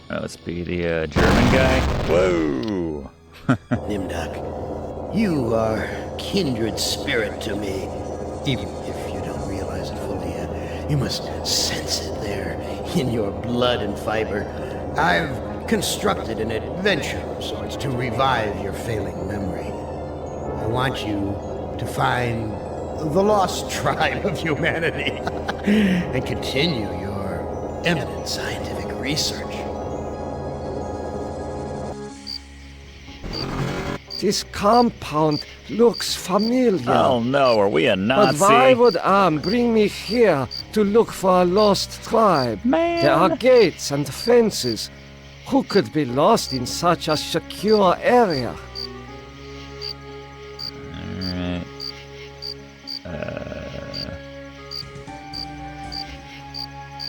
Let's be the German guy. Whoa! Nimdok, you are kindred spirit to me. Even if you don't realize it fully yet, you must sense it there in your blood and fiber. I've constructed an adventure of sorts to revive your failing memory. I want you to find the lost tribe of humanity and continue your eminent scientific research. This compound looks familiar. Oh no, are we a Nazi? But why would Am bring me here to look for a lost tribe? Man. There are gates and fences. Who could be lost in such a secure area?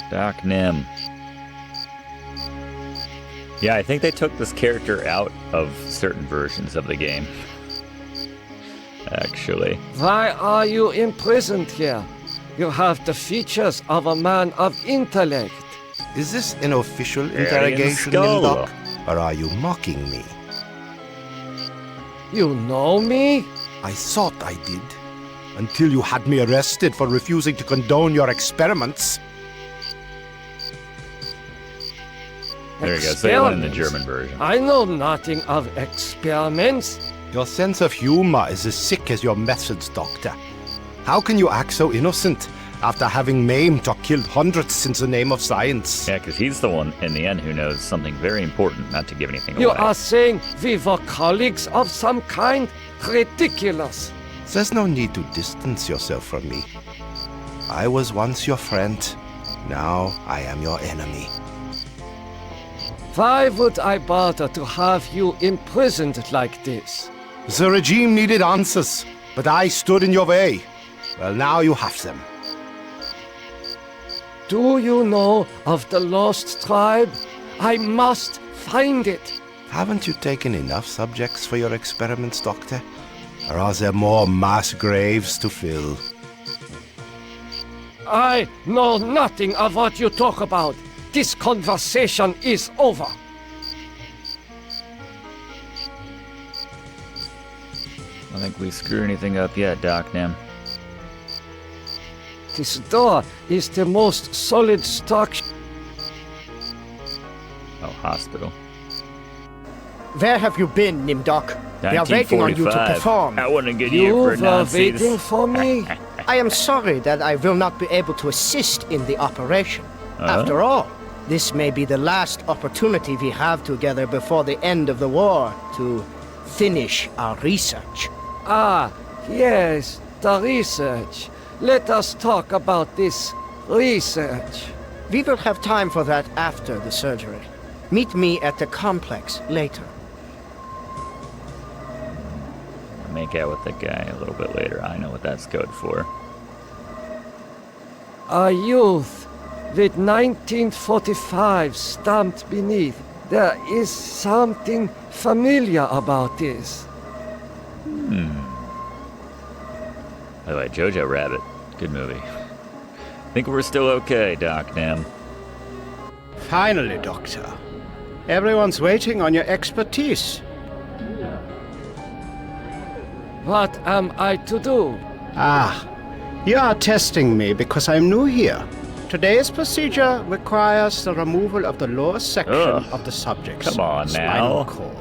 Doc Nim. Yeah, I think they took this character out of certain versions of the game. Actually. Why are you imprisoned here? You have the features of a man of intellect. Is this an official Aryan interrogation, skull. Nimdok? Or are you mocking me? You know me? I thought I did. Until you had me arrested for refusing to condone your experiments. There you go, say it in the Experiments? German version. I know nothing of experiments. Your sense of humor is as sick as your methods, Doctor. How can you act so innocent after having maimed or killed hundreds in the name of science? Yeah, because he's the one, in the end, who knows something very important, not to give anything You away. are saying we were colleagues of some kind? Ridiculous. There's no need to distance yourself from me. I was once your friend. Now I am your enemy. Why would I bother to have you imprisoned like this? The regime needed answers, but I stood in your way. Well, now you have them. Do you know of the lost tribe? I must find it. Haven't you taken enough subjects for your experiments, Doctor? Or are there more mass graves to fill? I know nothing of what you talk about. This conversation is over. I don't think we screw anything up yet, Doc Nim. This door is the most solid structure. Oh, hospital. Where have you been, Nimdok? We are waiting on you to 1945. perform. I wouldn't get You you for were Nazis. waiting for me? I am sorry that I will not be able to assist in the operation. After all, this may be the last opportunity we have together before the end of the war to finish our research. Ah, yes, the research. Let us talk about this research. We will have time for that after the surgery. Meet me at the complex later. I'll make out with the guy a little bit later. I know what that's code for. A youth with 1945 stamped beneath. There is something familiar about this. By the way, Jojo Rabbit. Good movie. Think we're still okay, Doc Nim. Finally, Doctor. Everyone's waiting on your expertise. What am I to do? Ah, you are testing me because I'm new here. Today's procedure requires the removal of the lower section Ugh. of the subject's Come on spinal now. cord.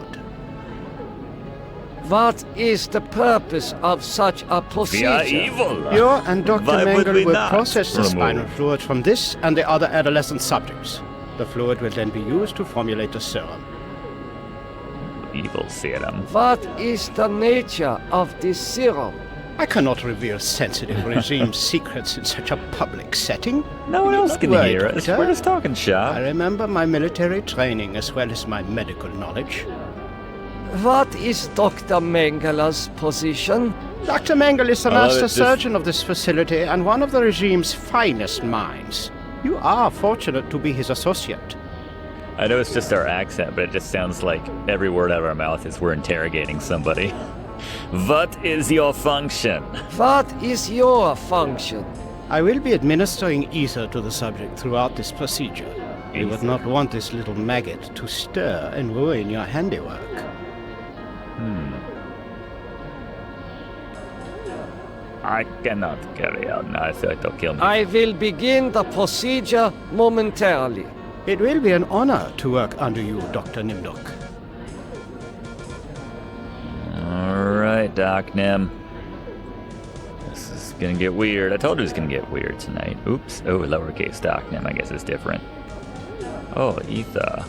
What is the purpose of such a We are procedure? evil! You and Dr. Why would Mengele we will not process the remove? spinal fluid from this and the other adolescent subjects. The fluid will then be used to formulate the serum. Evil serum. What is the nature of this serum? I cannot reveal sensitive regime secrets in such a public setting. No one else Not can worry, hear us. Doctor. We're just talking I shop. remember my military training as well as my medical knowledge. What is Dr. Mengele's position? Dr. Mengele is the I love master it, this- surgeon of this facility and one of the regime's finest minds. You are fortunate to be his associate. I know it's just our accent, but it just sounds like every word out of our mouth is we're interrogating somebody. What is your function? What is your function? I will be administering ether to the subject throughout this procedure. You would not want this little maggot to stir and ruin your handiwork. I cannot carry out. No, I feel like they'll kill me. I will begin the procedure momentarily. It will be an honor to work under you, Dr. Nimdok. Alright, Doc Nim. This is gonna get weird. I told you it was gonna get weird tonight. Oops. Oh, lowercase Doc Nim. I guess it's different. Oh, ether.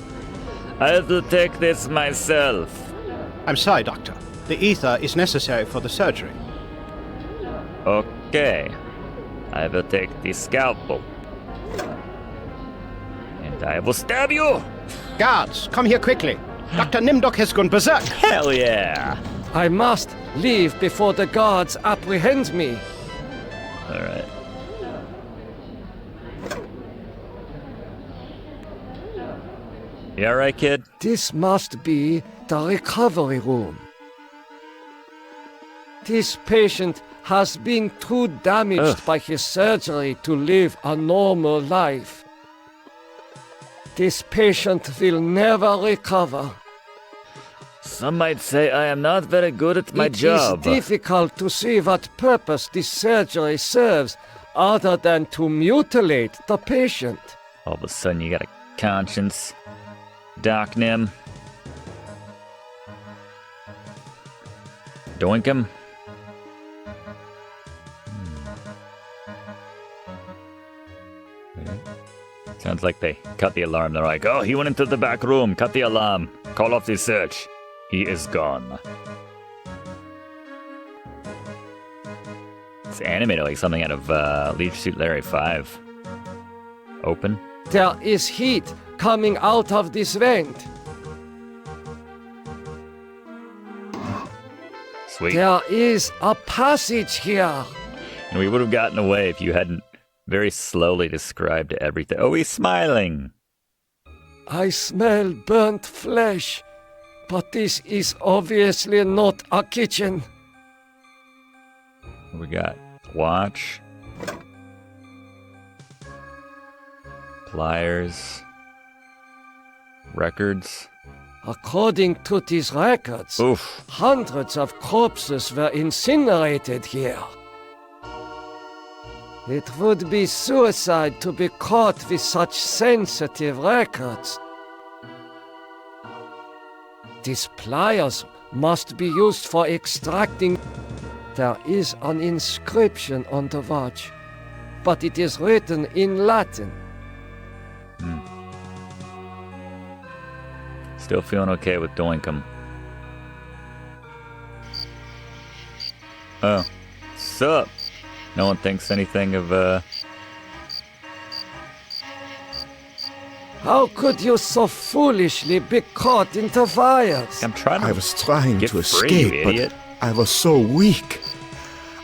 I will take this myself. I'm sorry, Doctor. The ether is necessary for the surgery. Okay. I will take the scalpel. And I will stab you! Guards, come here quickly. Dr. Nimdok has gone berserk. Hell yeah! I must leave before the guards apprehend me. Alright. You alright, kid? This must be the recovery room. This patient has been too damaged by his surgery to live a normal life. This patient will never recover. Some might say I am not very good at my job. It is difficult to see what purpose this surgery serves other than to mutilate the patient. All of a sudden you got a conscience. Doc Nim. Doink him. Sounds like they cut the alarm. They're like, oh, he went into the back room. Cut the alarm. Call off the search. He is gone. It's animated like something out of Leech Suit Larry 5. Open. There is heat coming out of this vent. Sweet. There is a passage here. And we would have gotten away if you hadn't very slowly described everything. Oh, he's smiling. I smell burnt flesh, but this is obviously not a kitchen. What we got? Watch. Pliers. Records. According to these records, Oof. hundreds of corpses were incinerated here. It would be suicide to be caught with such sensitive records. These pliers must be used for extracting. There is an inscription on the watch, but it is written in Latin. Still feeling okay with Doinkum. Oh. Sup? No one thinks anything of, How could you so foolishly be caught in the fires? I'm trying to I was trying get to free, escape, you but idiot. I was so weak.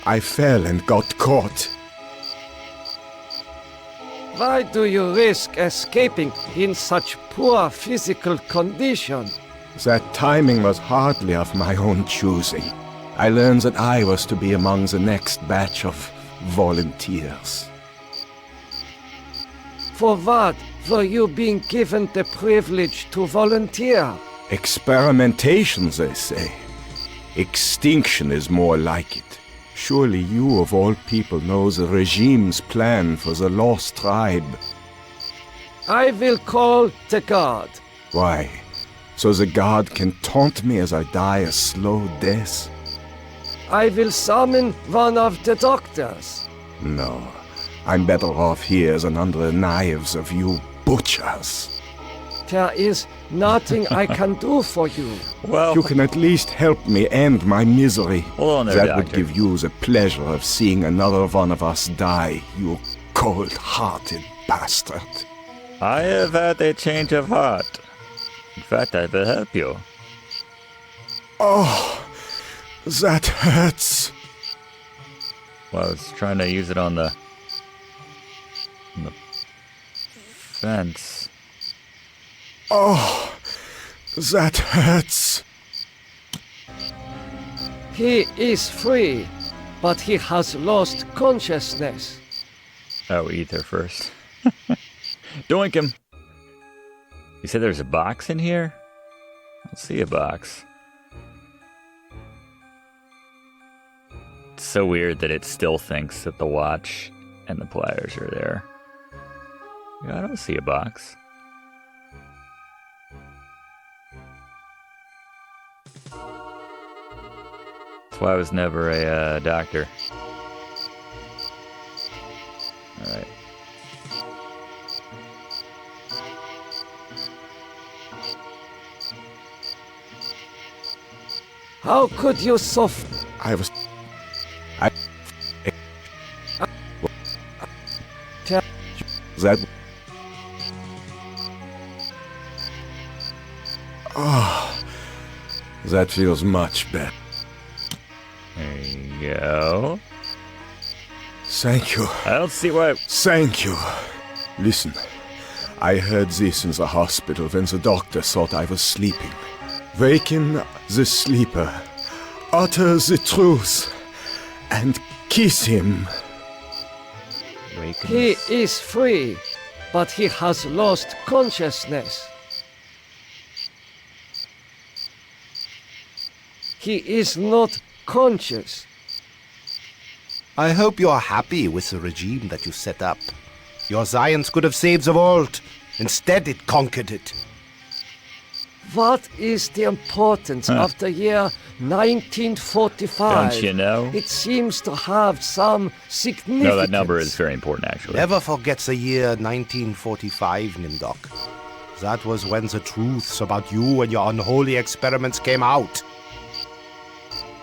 I fell and got caught. Why do you risk escaping in such poor physical condition? That timing was hardly of my own choosing. I learned that I was to be among the next batch of volunteers. For what were you being given the privilege to volunteer? Experimentation, they say. Extinction is more like it. Surely you, of all people, know the regime's plan for the lost tribe. I will call the guard. Why? So the guard can taunt me as I die a slow death? I will summon one of the doctors. No, I'm better off here than under the knives of you butchers. There is nothing I can do for you. Well, You can at least help me end my misery. hold on there, That Doctor. would give you the pleasure of seeing another one of us die, you cold-hearted bastard. I have had a change of heart. In fact, I will help you. Oh, that hurts. Well, I was trying to use it on the fence. Oh, that hurts. He is free, but he has lost consciousness. Oh, ether first. Doink him. You said there's a box in here? I don't see a box. It's so weird that it still thinks that the watch and the pliers are there. Yeah, I don't see a box. That's why I was never a doctor. Alright. How could you I was... That... Oh, that feels much better. There you go. Thank you. I don't see why... Thank you. Listen, I heard this in the hospital when the doctor thought I was sleeping. Waken the sleeper, utter the truth, and kiss him. He is free, but he has lost consciousness. He is not conscious. I hope you're happy with the regime that you set up. Your science could have saved the world. Instead, it conquered it. What is the importance of the year 1945? Don't you know? It seems to have some significance. No, that number is very important, actually. Never forget the year 1945, Nimdok. That was when the truths about you and your unholy experiments came out.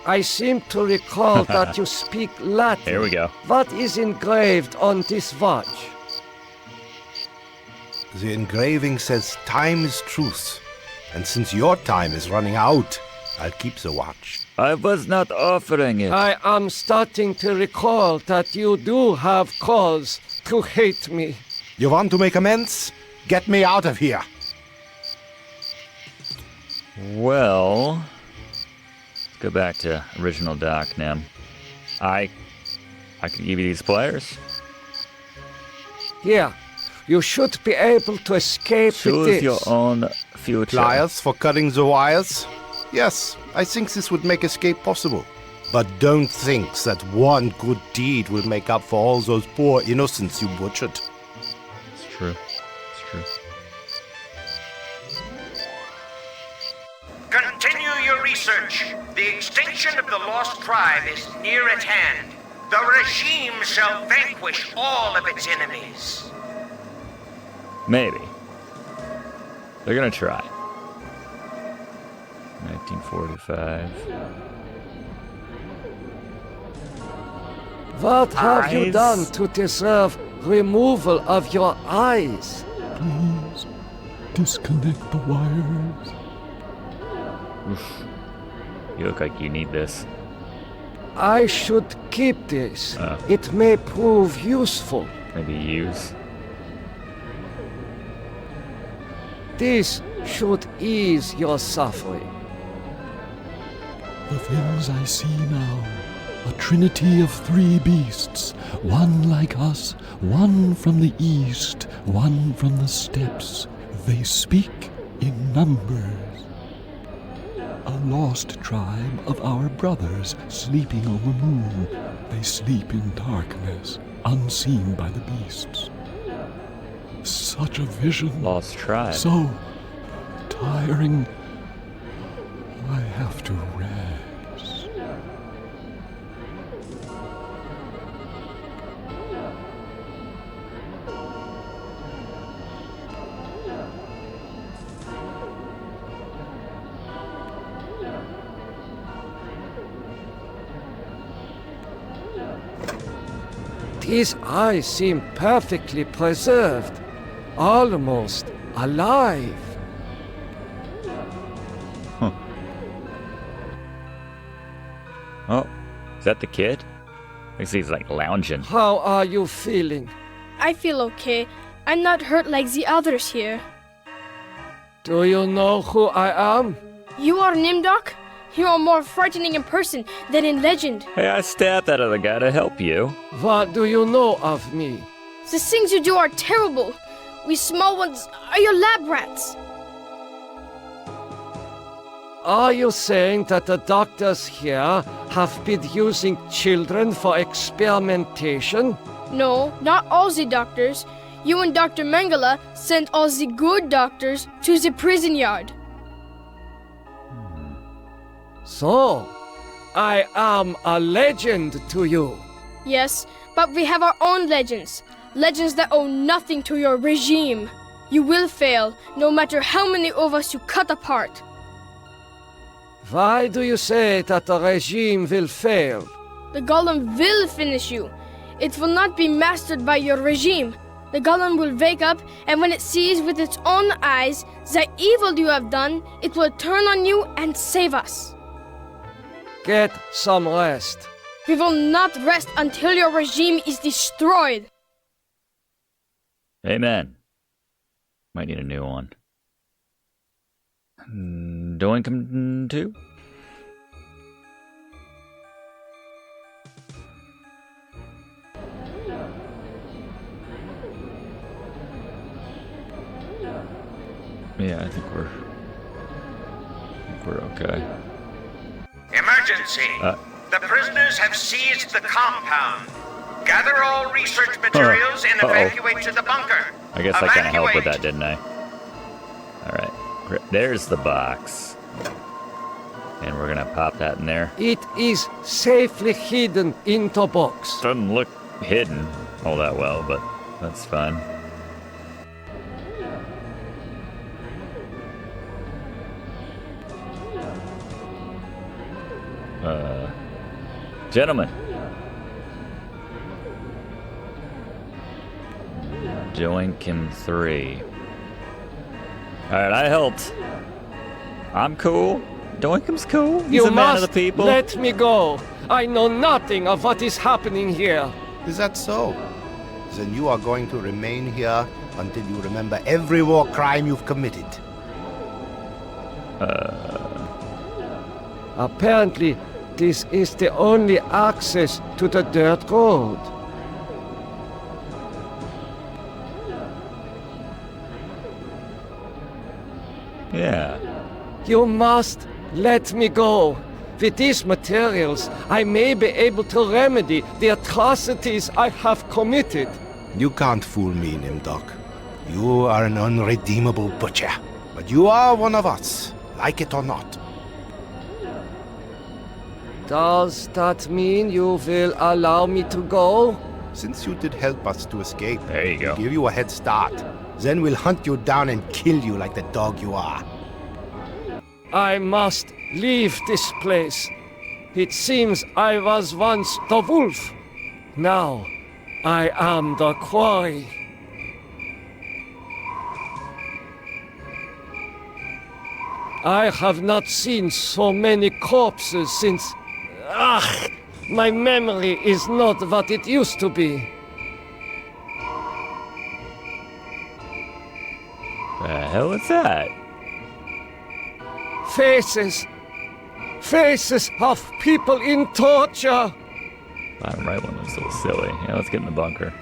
I seem to recall that you speak Latin. Here we go. What is engraved on this watch? The engraving says time is truth. And since your time is running out, I'll keep the watch. I was not offering it. I am starting to recall that you do have cause to hate me. You want to make amends? Get me out of here. Well, let's go back to original Doc Nim. I can give you these pliers. Here, you should be able to escape with Choose this. your own future. Pliers for cutting the wires? Yes, I think this would make escape possible. But don't think that one good deed will make up for all those poor innocents you butchered. It's true. It's true. Continue your research. The extinction of the lost tribe is near at hand. The regime shall vanquish all of its enemies. Maybe. They're gonna try. 1945. What have you Eyes? done to deserve removal of your eyes? Please disconnect the wires. Oof. You look like you need this. I should keep this. It may prove useful. Maybe use. This should ease your suffering. The things I see now, a trinity of three beasts, one like us, one from the east, one from the steppes. They speak in numbers. A lost tribe of our brothers sleeping on the moon. They sleep in darkness, unseen by the beasts. Such a vision. Lost tribe. So tiring. I have to rest. These eyes seem perfectly preserved, almost alive. Oh, is that the kid? I see he's like lounging. How are you feeling? I feel okay. I'm not hurt like the others here. Do you know who I am? You are Nimdok? You are more frightening in person than in legend. Hey, I stabbed that other guy to help you. What do you know of me? The things you do are terrible. We small ones are your lab rats. are you saying that the doctors here have been using children for experimentation? No, not all the doctors. You and Dr. Mengele sent all the good doctors to the prison yard. So, I am a legend to you. Yes, but we have our own legends. Legends that owe nothing to your regime. You will fail, no matter how many of us you cut apart. Why do you say that the regime will fail? The golem will finish you. It will not be mastered by your regime. The golem will wake up, and when it sees with its own eyes the evil you have done, it will turn on you and save us. Get some rest. We will not rest until your regime is destroyed. Amen. Might need a new one. Doinkum 2? Yeah, I think we're okay. Emergency! The prisoners have seized the compound. Gather all research materials and evacuate to the bunker. I guess I kind of helped with that, didn't I? Alright. There's the box. And we're gonna pop that in there. It is safely hidden in the box. Doesn't look hidden all that well, but that's fine. Gentlemen. Doinkum 3. Alright, I helped. I'm cool. Doinkum's cool. He's a man of the people. Let me go. I know nothing of what is happening here. Is that so? Then you are going to remain here until you remember every war crime you've committed. Apparently, this is the only access to the dirt road. Yeah. You must let me go. With these materials, I may be able to remedy the atrocities I have committed. You can't fool me, Nimdok. You are an unredeemable butcher. But you are one of us, like it or not. Does that mean you will allow me to go? Since you did help us to escape, there you go. We'll give you a head start. Then we'll hunt you down and kill you like the dog you are. I must leave this place. It seems I was once the wolf. Now, I am the quarry. I have not seen so many corpses since... my memory is not what it used to be. The hell is that? Faces. Faces of people in torture. Bottom right one looks a little silly. Yeah, let's get in the bunker.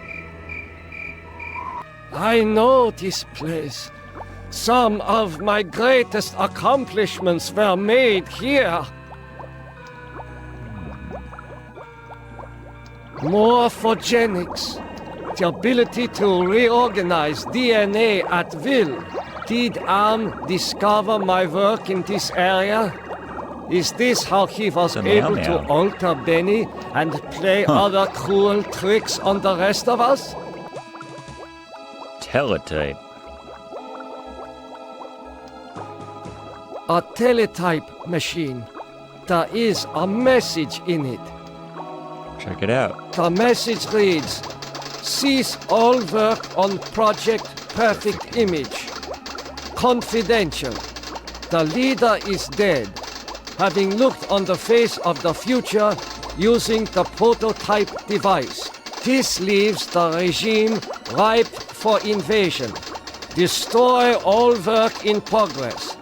I know this place. Some of my greatest accomplishments were made here. Morphogenics. The ability to reorganize DNA at will. Did Am discover my work in this area? Is this how he was able to alter Benny and play other cruel tricks on the rest of us? Teletype. A teletype machine. There is a message in it. Check it out. The message reads, cease all work on Project Perfect Image. Confidential. The leader is dead, having looked on the face of the future using the prototype device. This leaves the regime ripe for invasion. Destroy all work in progress.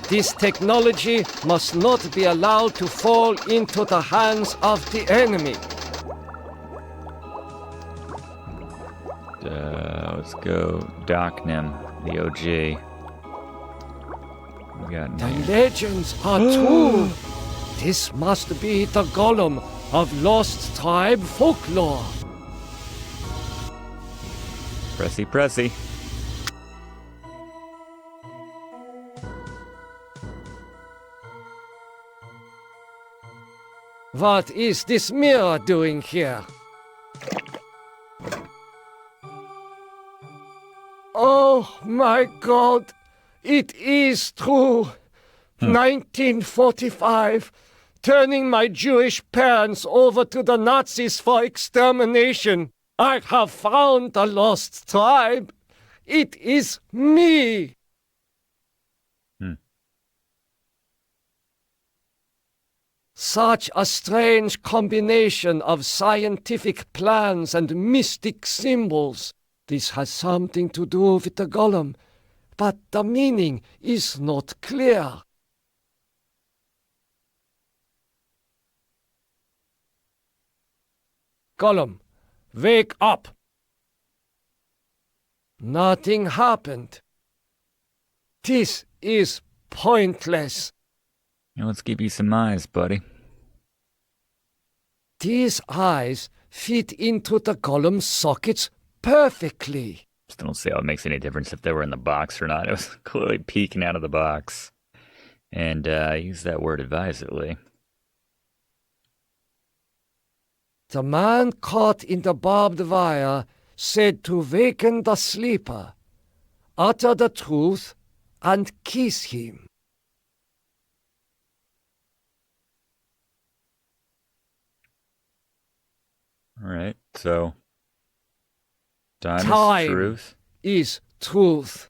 This technology must not be allowed to fall into the hands of the enemy. Let's go Docnim, the OG. We got The names. legends are true. This must be the golem of lost tribe folklore. Pressy, pressy. What is this mirror doing here? Oh my God! It is true! 1945, turning my Jewish parents over to the Nazis for extermination. I have found the lost tribe. It is me! Such a strange combination of scientific plans and mystic symbols. This has something to do with the golem, but the meaning is not clear. Golem, wake up! Nothing happened. This is pointless. Now let's give you some eyes, buddy. These eyes fit into the golem's sockets perfectly. Still don't see how it makes any difference if they were in the box or not. It was clearly peeking out of the box. And I use that word advisedly. The man caught in the barbed wire said to waken the sleeper, utter the truth, and kiss him. Alright, so... Time Time is truth. is truth.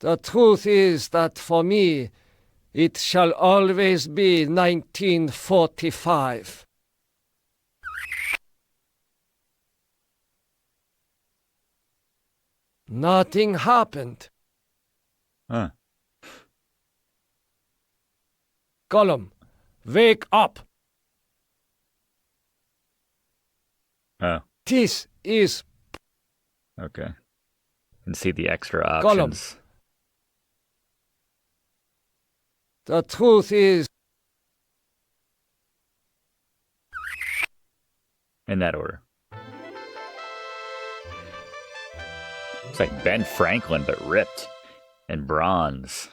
The truth is that for me, it shall always be 1945. Nothing happened. Huh. Golem, wake up. Oh, This is okay. And see the extra Golem. options. the truth is In that order. It's like Ben Franklin, but ripped. And bronze.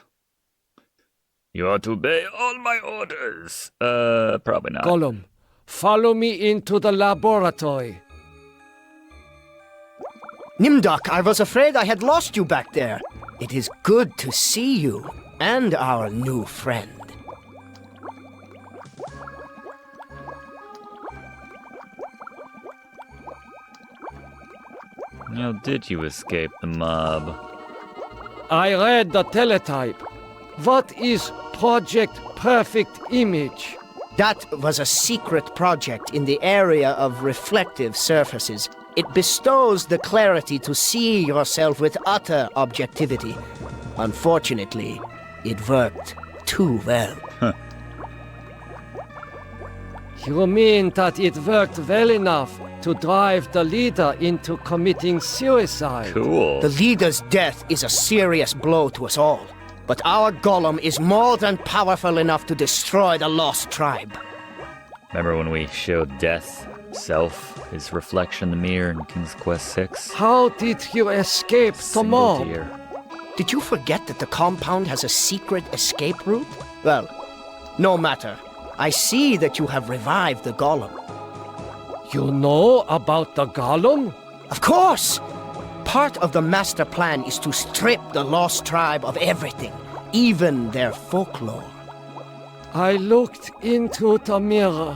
You are to obey all my orders. Probably not. Golem. Follow me into the laboratory. Nimdok, I was afraid I had lost you back there. It is good to see you and our new friend. How did you escape the mob? I read the teletype. What is Project Perfect Image? That was a secret project in the area of reflective surfaces. It bestows the clarity to see yourself with utter objectivity. Unfortunately, it worked too well. You mean that it worked well enough to drive the leader into committing suicide? Cool. The leader's death is a serious blow to us all. But our golem is more than powerful enough to destroy the lost tribe. Remember when we showed Death, Self, his reflection in the mirror in King's Quest 6? How did you escape the Single mob? deer. Did you forget that the compound has a secret escape route? Well, no matter. I see that you have revived the golem. You know about the golem? Of course! Part of the master plan is to strip the lost tribe of everything, even their folklore. I looked into the mirror.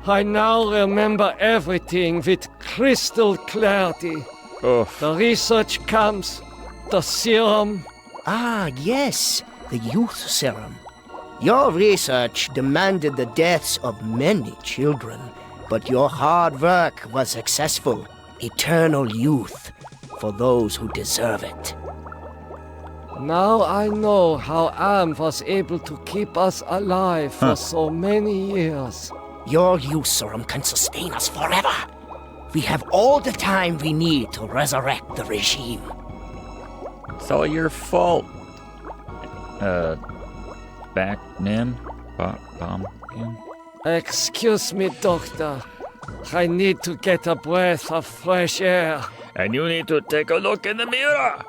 I now remember everything with crystal clarity. Oh, The research camps, the serum. Ah, yes, the youth serum. Your research demanded the deaths of many children, but your hard work was successful. Eternal youth for those who deserve it. Now I know how Am was able to keep us alive for so many years. Your Usurum can sustain us forever. We have all the time we need to resurrect the regime. It's all your fault. Back, Nim? Bomb? Excuse me, Doctor. I need to get a breath of fresh air. And you need to take a look in the mirror!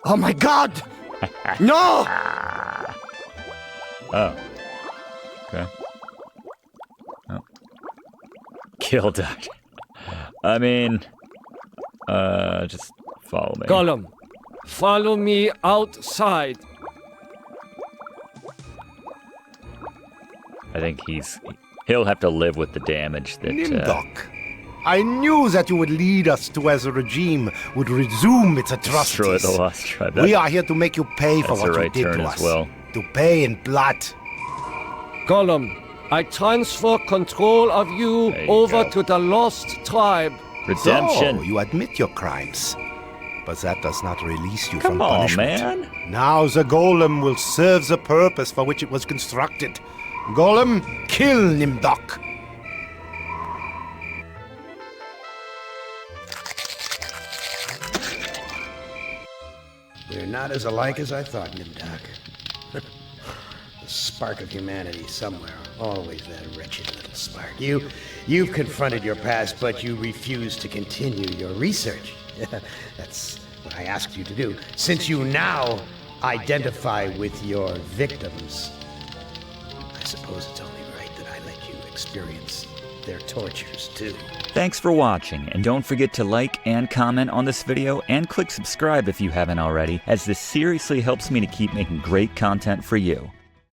Oh my god! No! Oh. Okay. Oh. Kill Doctor. I mean, just follow me. Golem, follow me outside. I think he'll have to live with the damage that... Nimdok, I knew that you would lead us to as the regime would resume its Destroy atrocities. the Lost Tribe. We are here to make you pay for That's what the you right did turn to as us. well. To pay in blood. Golem, I transfer control of you There you over go. to the Lost Tribe. Redemption. So, you admit your crimes. But that does not release you Come from on, punishment. man. Now the golem will serve the purpose for which it was constructed. Golem, kill Nimdok. We're not as alike as I thought, Nimdok. The spark of humanity somewhere. Always that wretched little spark. You've confronted your past, but you refuse to continue your research. That's what I asked you to do. Since you now identify with your victims, I suppose it's only right that I let you experience their tortures, too. Thanks for watching, and don't forget to like and comment on this video, and click subscribe if you haven't already, as this seriously helps me to keep making great content for you.